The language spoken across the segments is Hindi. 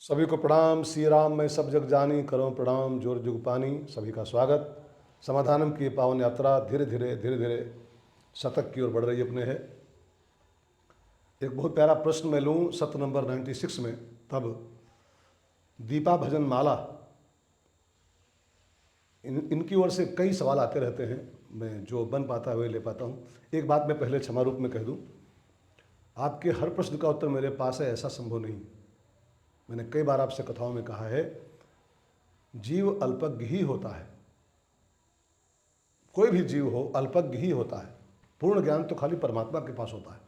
सभी को प्रणाम। श्री राम मैं सब जग जानी, करो प्रणाम जोर जुग पानी। सभी का स्वागत। समाधानम की पावन यात्रा धीरे धीरे शतक की ओर बढ़ रही अपने है। एक बहुत प्यारा प्रश्न मैं लूँ सत्र नंबर 96 में। तब दीपा भजन माला, इनकी ओर से कई सवाल आते रहते हैं। मैं जो बन पाता है वही ले पाता हूँ। एक बात मैं पहले क्षमा रूप में कह दूँ, आपके हर प्रश्न का उत्तर मेरे पास है ऐसा संभव नहीं। मैंने कई बार आपसे कथाओं में कहा है, जीव अल्पज्ञ ही होता है। कोई भी जीव हो अल्पज्ञ ही होता है। पूर्ण ज्ञान तो खाली परमात्मा के पास होता है।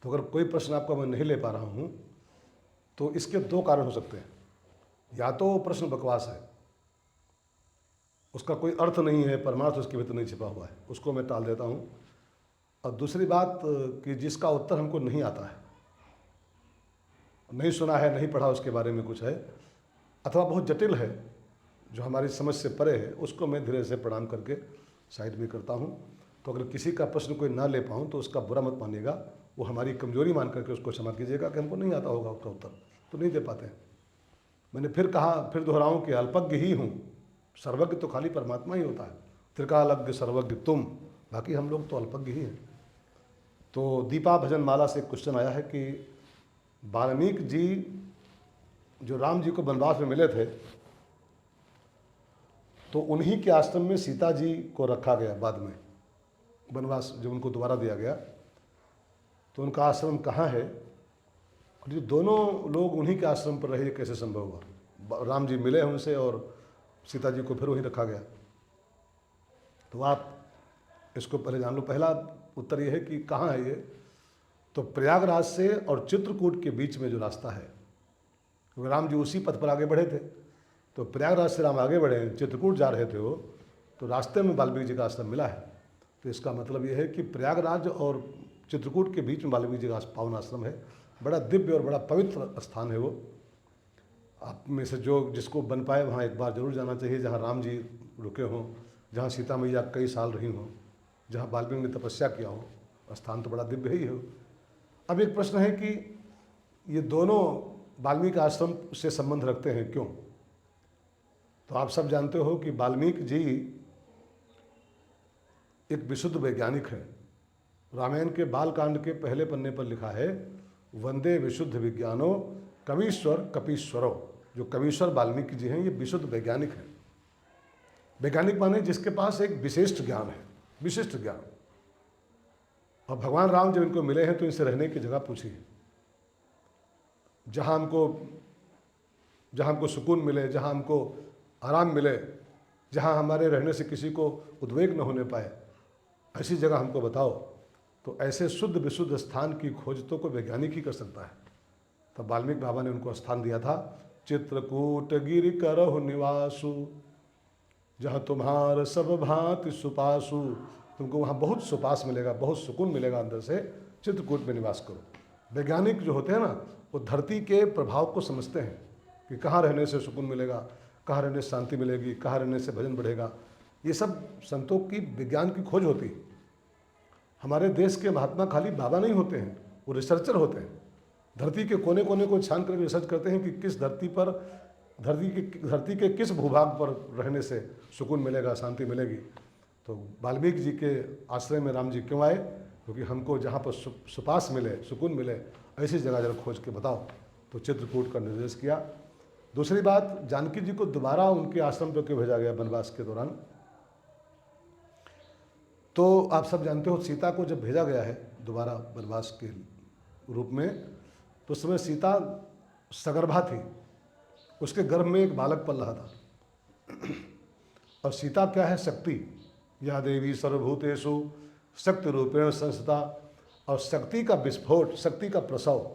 तो अगर कोई प्रश्न आपका मैं नहीं ले पा रहा हूँ तो इसके दो कारण हो सकते हैं। या तो वो प्रश्न बकवास है, उसका कोई अर्थ नहीं है, परमार्थ उसके भीतर नहीं छिपा हुआ है, उसको मैं टाल देता हूँ। और दूसरी बात कि जिसका उत्तर हमको नहीं आता है, नहीं सुना है, नहीं पढ़ा, उसके बारे में कुछ है, अथवा बहुत जटिल है जो हमारी समझ से परे है, उसको मैं धीरे से प्रणाम करके साइड में करता हूँ। तो अगर किसी का प्रश्न कोई ना ले पाऊँ तो उसका बुरा मत मानिएगा, वो हमारी कमजोरी मान करके उसको क्षमा कीजिएगा कि हमको नहीं आता होगा उसका उत्तर, तो नहीं दे पाते हैं। मैंने फिर कहा, फिर दोहराऊँ कि अल्पज्ञ ही हूँ, सर्वज्ञ तो खाली परमात्मा ही होता है। त्रिकालज्ञ सर्वज्ञ तुम, बाकी हम लोग तो अल्पज्ञ ही हैं। तो दीपा भजन माला से एक क्वेश्चन आया है कि वाल्मीकि जी जो राम जी को वनवास में मिले थे, तो उन्हीं के आश्रम में सीता जी को रखा गया। बाद में वनवास जब उनको दोबारा दिया गया तो उनका आश्रम कहाँ है? और ये दोनों लोग उन्हीं के आश्रम पर रहे, कैसे संभव हुआ? राम जी मिले उनसे और सीता जी को फिर वहीं रखा गया। तो आप इसको पहले जान लो। पहला उत्तर ये है कि कहाँ है ये? तो प्रयागराज से और चित्रकूट के बीच में जो रास्ता है, क्योंकि राम जी उसी पथ पर आगे बढ़े थे। तो प्रयागराज से राम आगे बढ़े, चित्रकूट जा रहे थे वो, तो रास्ते में वाल्मीकि जी का आश्रम मिला है। तो इसका मतलब ये है कि प्रयागराज और चित्रकूट के बीच में वाल्मीकि जी का पावन आश्रम है। बड़ा दिव्य और बड़ा पवित्र स्थान है वो। आप में से जो जिसको बन पाए वहाँ एक बार जरूर जाना चाहिए, जहाँ राम जी रुके हों, जहाँ सीता मैया कई साल रही हों, जहाँ वाल्मीकि ने तपस्या किया हो। स्थान तो बड़ा दिव्य ही हो। अब एक प्रश्न है कि ये दोनों वाल्मीकि आश्रम से संबंध रखते हैं क्यों? तो आप सब जानते हो कि वाल्मीकि जी एक विशुद्ध वैज्ञानिक है। रामायण के बालकांड के पहले पन्ने पर लिखा है, वंदे विशुद्ध विज्ञानो कवीश्वर कपीश्वरो। जो कवीश्वर वाल्मीकि जी हैं, ये विशुद्ध वैज्ञानिक हैं। वैज्ञानिक माने जिसके पास एक विशिष्ट ज्ञान है, विशिष्ट ज्ञान। और भगवान राम जब इनको मिले हैं तो इनसे रहने की जगह पूछी है, जहाँ हमको सुकून मिले, जहाँ हमको आराम मिले, जहाँ हमारे रहने से किसी को उद्वेग न होने पाए, ऐसी जगह हमको बताओ। तो ऐसे शुद्ध विशुद्ध स्थान की खोज तो कोई वैज्ञानिक ही कर सकता है। तब वाल्मीकि बाबा ने उनको स्थान दिया था, चित्रकूट गिरि करहु निवासु, जहाँ तुम्हार सब भांति सुपासु। तुमको वहाँ बहुत सुपास मिलेगा, बहुत सुकून मिलेगा अंदर से, चित्रकूट में निवास करो। वैज्ञानिक जो होते हैं ना, वो धरती के प्रभाव को समझते हैं कि कहाँ रहने से सुकून मिलेगा, कहाँ रहने से शांति मिलेगी, कहाँ रहने से भजन बढ़ेगा। ये सब संतों की विज्ञान की खोज होती है। हमारे देश के महात्मा खाली बाबा नहीं होते हैं, वो रिसर्चर होते हैं। धरती के कोने कोने को छान कर रिसर्च करते हैं कि किस धरती पर, धरती के किस भूभाग पर रहने से सुकून मिलेगा, शांति मिलेगी। तो वाल्मीकि जी के आश्रय में राम जी क्यों आए? क्योंकि हमको जहाँ पर सुपास मिले, सुकून मिले, ऐसी जगह जरा खोज के बताओ। तो चित्रकूट का निर्देश किया। दूसरी बात, जानकी जी को दोबारा उनके आश्रम पर क्यों भेजा गया वनवास के दौरान? तो आप सब जानते हो, सीता को जब भेजा गया है दोबारा वनवास के रूप में, तो उस समय सीता सगर्भा थी, उसके गर्भ में एक बालक पल रहा था। और सीता क्या है? शक्ति। या देवी सर्वभूतेषु शक्ति रूपेण संस्थिता। और शक्ति का विस्फोट, शक्ति का प्रसव,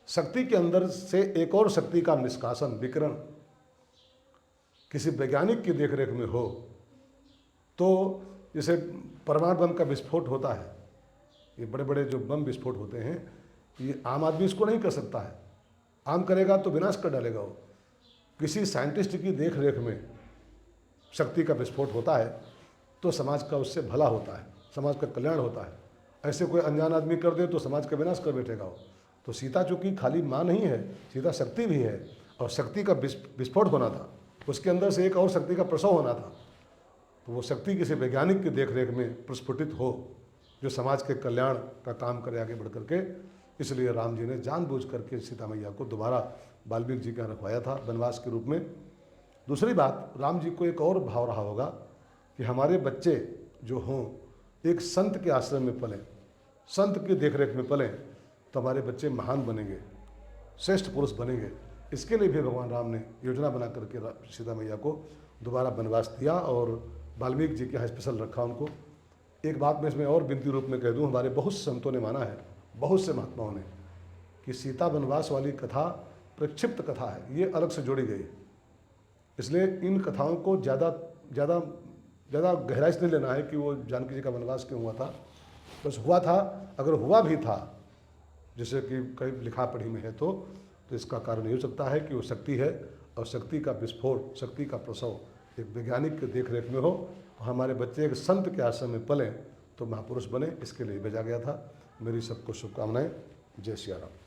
शक्ति के अंदर से एक और शक्ति का निष्कासन, विकिरण किसी वैज्ञानिक की देखरेख में हो, तो जैसे परमाणु बम का विस्फोट होता है, ये बड़े बड़े जो बम विस्फोट होते हैं, ये आम आदमी इसको नहीं कर सकता है। आम करेगा तो विनाश कर डालेगा वो। किसी साइंटिस्ट की देख रेख में शक्ति का विस्फोट होता है तो समाज का उससे भला होता है, समाज का कल्याण होता है। ऐसे कोई अनजान आदमी कर दे तो समाज का विनाश कर बैठेगा वो। तो सीता चूँकि खाली माँ नहीं है, सीता शक्ति भी है, और शक्ति का विस्फोट होना था, उसके अंदर से एक और शक्ति का प्रसव होना था। तो वो शक्ति किसी वैज्ञानिक की देखरेख में प्रस्फुटित हो, जो समाज के कल्याण का काम करे आगे बढ़ करके। इसलिए राम जी ने जानबूझ करके सीता मैया को दोबारा वाल्मीकि जी के यहाँ रखवाया था वनवास के रूप में। दूसरी बात, राम जी को एक और भाव रहा होगा कि हमारे बच्चे जो हों एक संत के आश्रम में पलें, संत की देखरेख में पलें, तो हमारे बच्चे महान बनेंगे, श्रेष्ठ पुरुष बनेंगे। इसके लिए भी भगवान राम ने योजना बना करके सीता मैया को दोबारा वनवास दिया और वाल्मीकि जी के यहाँ स्पेशल रखा उनको। एक बात मैं इसमें और विनती रूप में कह दूँ, हमारे बहुत से संतों ने माना है, बहुत से महात्माओं ने, कि सीता वनवास वाली कथा प्रक्षिप्त कथा है, ये अलग से जोड़ी गई। इसलिए इन कथाओं को ज़्यादा गहराई से नहीं लेना है कि वो जानकी जी का वनवास क्यों हुआ था। बस हुआ था, अगर हुआ भी था जैसे कि कई लिखा पढ़ी में है, तो इसका कारण ये हो सकता है कि वो शक्ति है, और शक्ति का विस्फोट, शक्ति का प्रसव एक वैज्ञानिक के देखरेख में हो, और हमारे बच्चे एक संत के आश्रम में पलें तो महापुरुष बने, इसके लिए भेजा गया था। मेरी सबको शुभकामनाएं। जय सिया राम।